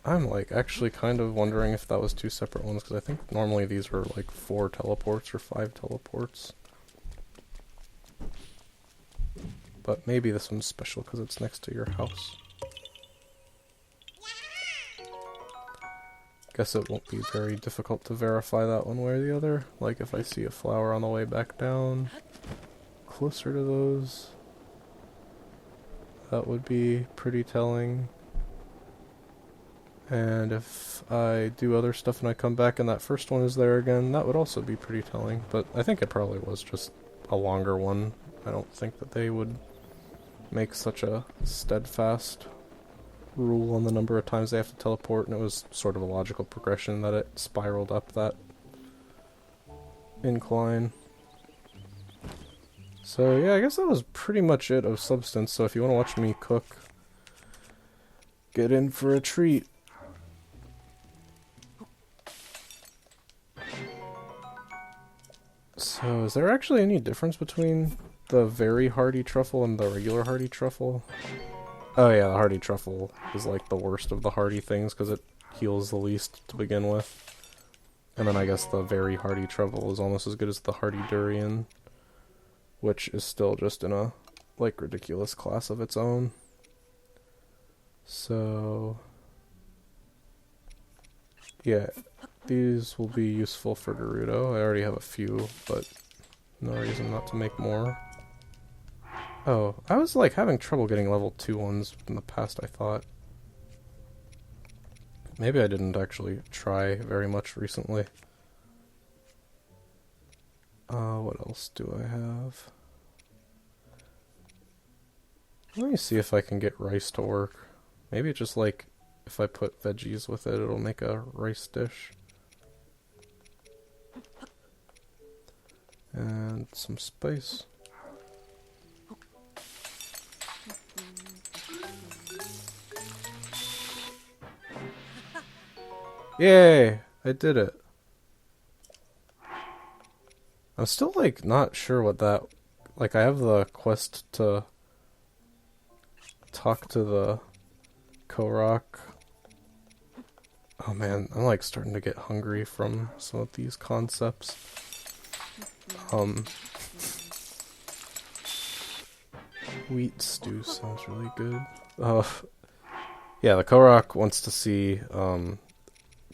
I'm like actually kind of wondering if that was two separate ones, because I think normally these were like 4 teleports or 5 teleports. But maybe this one's special because it's next to your house. Guess it won't be very difficult to verify that one way or the other. Like if I see a flower on the way back down, closer to those, that would be pretty telling. And if I do other stuff and I come back and that first one is there again, that would also be pretty telling. But I think it probably was just a longer one. I don't think that they would make such a steadfast rule on the number of times they have to teleport, and it was sort of a logical progression that it spiraled up that incline. So yeah, I guess that was pretty much it of substance. So if you want to watch me cook, get in for a treat. So is there actually any difference between the very hearty truffle and the regular hearty truffle? Oh yeah, the hearty truffle is like the worst of the hearty things because it heals the least to begin with. And then I guess the very hearty truffle is almost as good as the hearty durian, which is still just in a like, ridiculous class of its own. So, yeah, these will be useful for Gerudo. I already have a few, but no reason not to make more. Oh, I was, like, having trouble getting level 2 ones in the past, I thought. Maybe I didn't actually try very much recently. What else do I have? Let me see if I can get rice to work. Maybe just, like, if I put veggies with it, it'll make a rice dish. And some spice. Yay! I did it. I'm still, like, not sure what that... Like, I have the quest to talk to the Korok. Oh man, I'm, like, starting to get hungry from some of these concepts. Wheat stew sounds really good. Yeah, the Korok wants to see,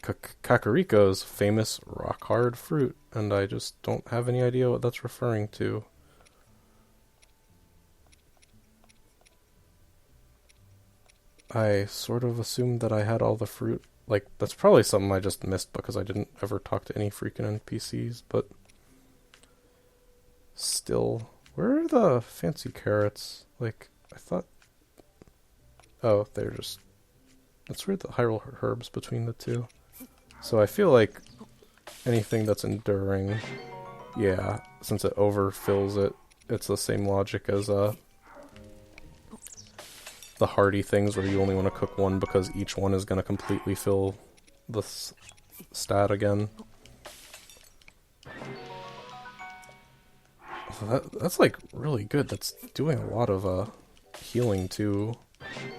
Kakariko's famous rock-hard fruit, and I just don't have any idea what that's referring to. I sort of assumed that I had all the fruit. Like, that's probably something I just missed because I didn't ever talk to any freaking NPCs, but... Still, where are the fancy carrots? Like, I thought... Oh, they're just... That's weird, the Hyrule herbs between the two. So I feel like anything that's enduring, yeah, since it overfills it, it's the same logic as the hardy things where you only want to cook one because each one is going to completely fill the stat again. So that's like really good. That's doing a lot of healing too,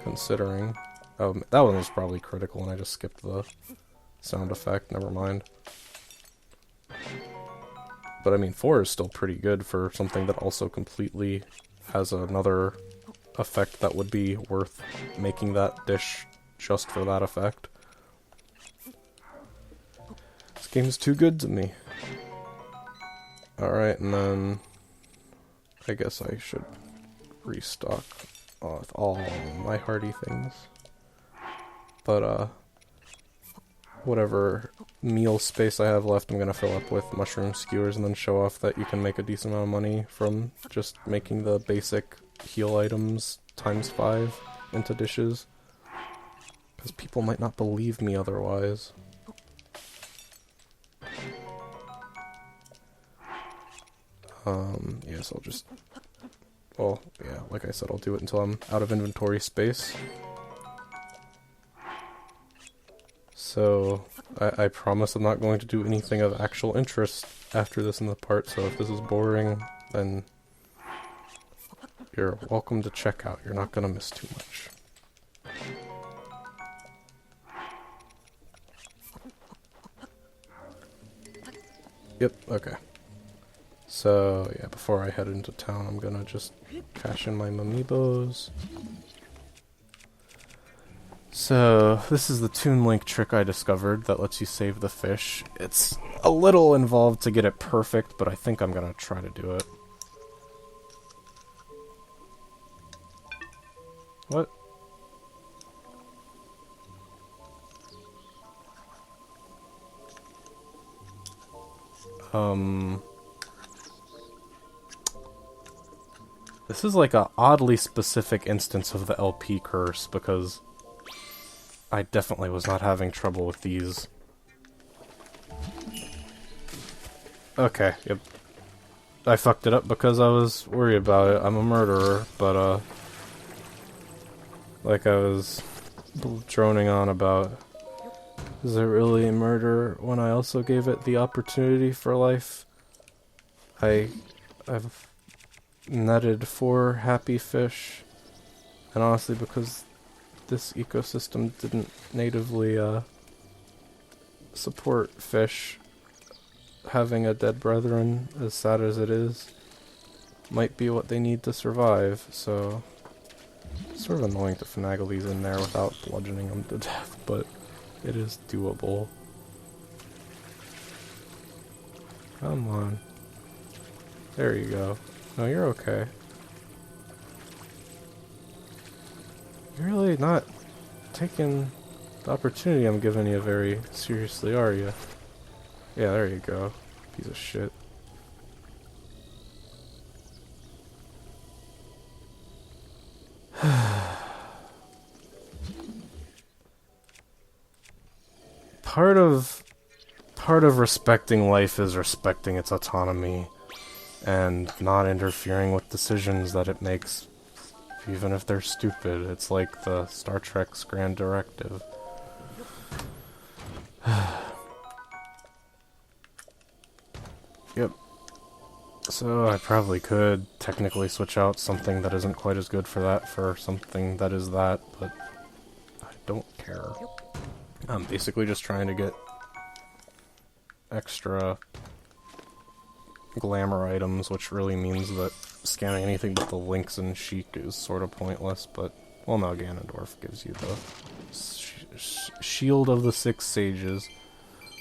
considering. That one was probably critical and I just skipped the sound effect, never mind. But I mean, 4 is still pretty good for something that also completely has another effect that would be worth making that dish just for that effect. This game is too good to me. Alright, and then I guess I should restock with all my hardy things. But, whatever meal space I have left, I'm gonna fill up with mushroom skewers and then show off that you can make a decent amount of money from just making the basic heal items ×5 into dishes. Because people might not believe me otherwise. Yes, I'll just... Well, yeah, like I said, I'll do it until I'm out of inventory space. So, I promise I'm not going to do anything of actual interest after this in the part, so if this is boring, then you're welcome to check out. You're not going to miss too much. Yep, okay. So, yeah, before I head into town, I'm gonna just cash in my Mamiibos. So, this is the Toon Link trick I discovered that lets you save the fish. It's a little involved to get it perfect, but I think I'm gonna try to do it. What? This is like a oddly specific instance of the LP curse, because I definitely was not having trouble with these. Okay, yep. I fucked it up because I was worried about it. I'm a murderer, but, like I was droning on about, is it really a murder when I also gave it the opportunity for life? I've netted 4 happy fish, and honestly, because this ecosystem didn't natively support fish having a dead brethren, as sad as it is, might be what they need to survive, so... It's sort of annoying to finagle these in there without bludgeoning them to death, but it is doable. Come on. There you go. No, you're okay. You're really not taking the opportunity I'm giving you very seriously, are you? Yeah, there you go. Piece of shit. Part of respecting life is respecting its autonomy and not interfering with decisions that it makes, even if they're stupid. It's like the Star Trek's grand directive. Yep. So I probably could technically switch out something that isn't quite as good for that for something that is that, but I don't care. I'm basically just trying to get extra glamour items, which really means that scanning anything but the links and chic is sort of pointless, but, well, no, Ganondorf gives you the Shield of the Six Sages,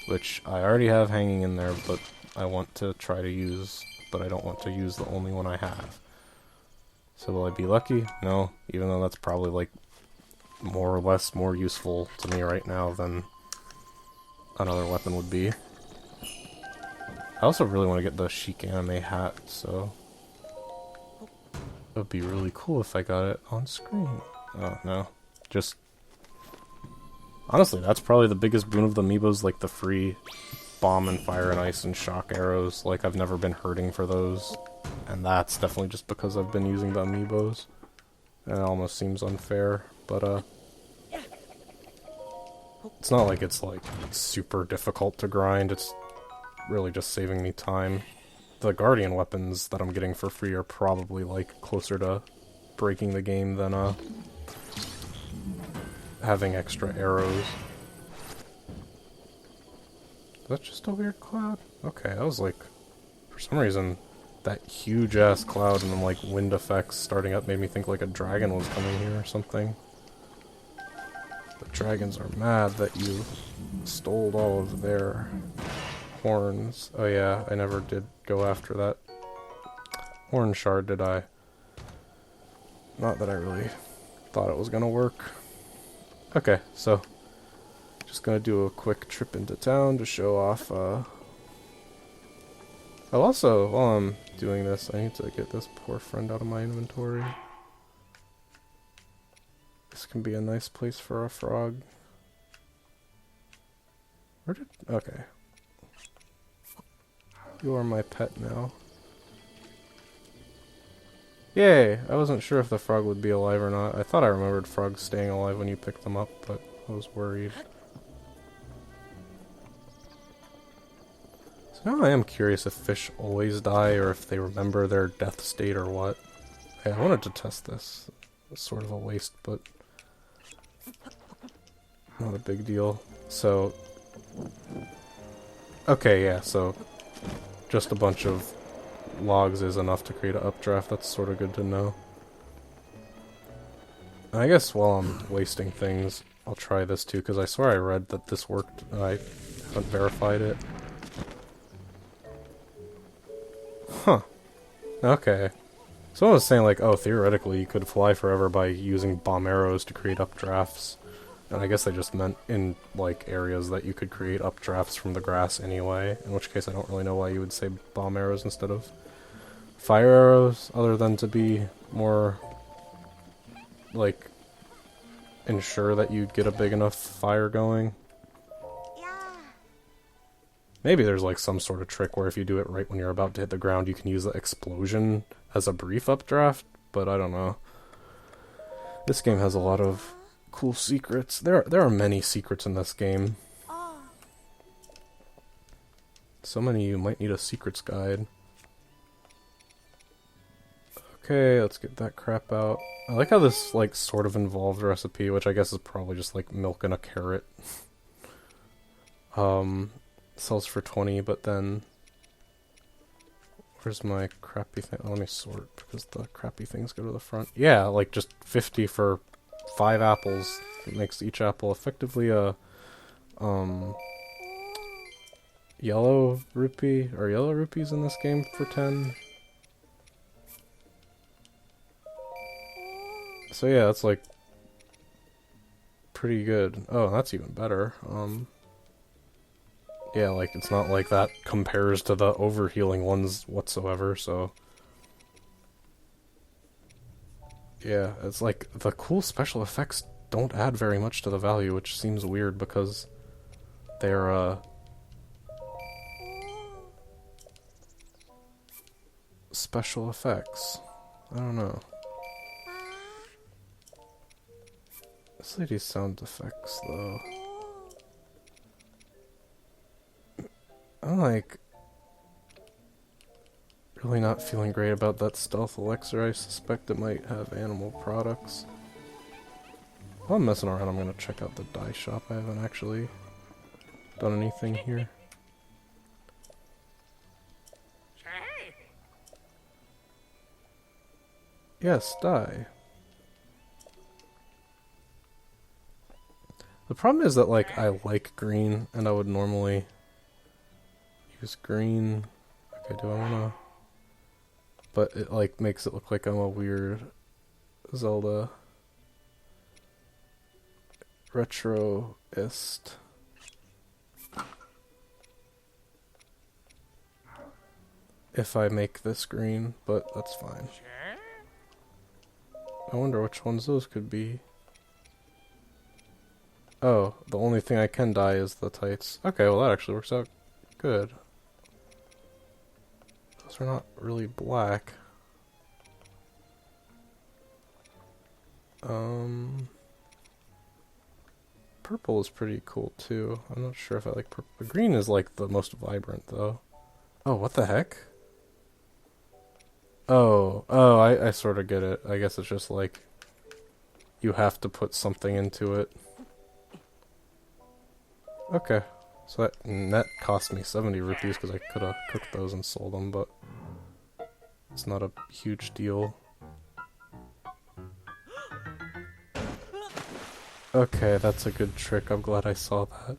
which I already have hanging in there, but I want to try to use, but I don't want to use the only one I have. So will I be lucky? No, even though that's probably, like, more or less more useful to me right now than another weapon would be. I also really want to get the chic anime hat, so it would be really cool if I got it on screen. Oh, no. Just... honestly, that's probably the biggest boon of the amiibos, like the free bomb and fire and ice and shock arrows. Like, I've never been hurting for those, and that's definitely just because I've been using the amiibos. And it almost seems unfair, but, it's not like it's, like, super difficult to grind, it's really just saving me time. The Guardian weapons that I'm getting for free are probably, like, closer to breaking the game than, having extra arrows. Is that just a weird cloud? Okay, I was like, for some reason, that huge-ass cloud and then, like, wind effects starting up made me think, like, a dragon was coming here or something. The dragons are mad that you stole all of their horns. Oh yeah, I never did go after that horn shard, did I? Not that I really thought it was gonna work. Okay, so just gonna do a quick trip into town to show off, Oh, also, while I'm doing this, I need to get this poor friend out of my inventory. This can be a nice place for a frog. Where did... okay. You are my pet now. Yay! I wasn't sure if the frog would be alive or not. I thought I remembered frogs staying alive when you picked them up, but I was worried. So now I am curious if fish always die, or if they remember their death state or what. Hey, I wanted to test this. It's sort of a waste, but... not a big deal. So... okay, yeah, so... just a bunch of logs is enough to create an updraft. That's sort of good to know. I guess while I'm wasting things, I'll try this too, because I swear I read that this worked, and I haven't verified it. Huh. Okay. Someone was saying, like, oh, theoretically you could fly forever by using bomb arrows to create updrafts. And I guess they just meant in, like, areas that you could create updrafts from the grass anyway. In which case I don't really know why you would say bomb arrows instead of fire arrows, other than to be more, like, ensure that you'd get a big enough fire going. Maybe there's, like, some sort of trick where if you do it right when you're about to hit the ground, you can use the explosion as a brief updraft, but I don't know. This game has a lot of cool secrets. There are many secrets in this game. So many you might need a secrets guide. Okay, let's get that crap out. I like how this, like, sort of involved recipe, which I guess is probably just, like, milk and a carrot. Sells for 20, but then... Where's my crappy thing? Oh, let me sort, because the crappy things go to the front. Yeah, like just 50 for 5 apples. It makes each apple effectively a, yellow rupee, or yellow rupees in this game for 10. So yeah, that's like pretty good. Oh, that's even better. Yeah, like it's not like that compares to the overhealing ones whatsoever, so yeah, it's like the cool special effects don't add very much to the value, which seems weird because they're special effects. I don't know. This lady's sound effects, though. I'm like really not feeling great about that stealth elixir. I suspect it might have animal products. While I'm messing around, I'm gonna check out the dye shop. I haven't actually done anything here. Yes, dye. The problem is that, like, I like green, and I would normally use green. Okay, do I wanna... But it, like, makes it look like I'm a weird Zelda retroist. If I make this green, but that's fine. I wonder which ones those could be. Oh, the only thing I can dye is the tights. Okay, well that actually works out good. Those are not really black. Purple is pretty cool too. I'm not sure if I like purple. The green is like the most vibrant though. Oh, what the heck? Oh, I sort of get it. I guess it's just like you have to put something into it. Okay, so that cost me 70 rupees because I could have cooked those and sold them, but it's not a huge deal. Okay, that's a good trick. I'm glad I saw that.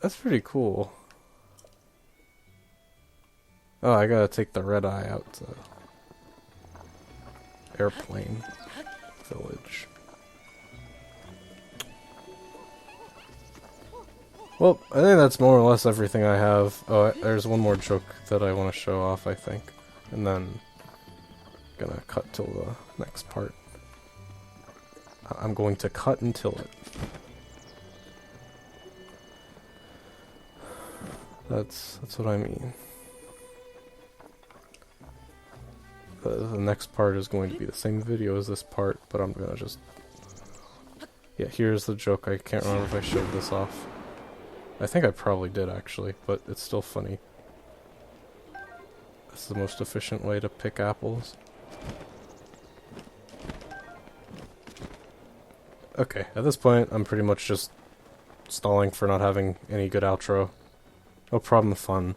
That's pretty cool. Oh, I gotta take the red eye out to Airplane Village. Well, I think that's more or less everything I have. Oh, there's one more joke that I want to show off, I think. And then gonna cut till the next part. I'm going to cut until it. That's what I mean. The next part is going to be the same video as this part, but I'm gonna just... Yeah, here's the joke. I can't remember if I showed this off. I think I probably did actually, but it's still funny. This is the most efficient way to pick apples. Okay, at this point I'm pretty much just stalling for not having any good outro. No problem, fun.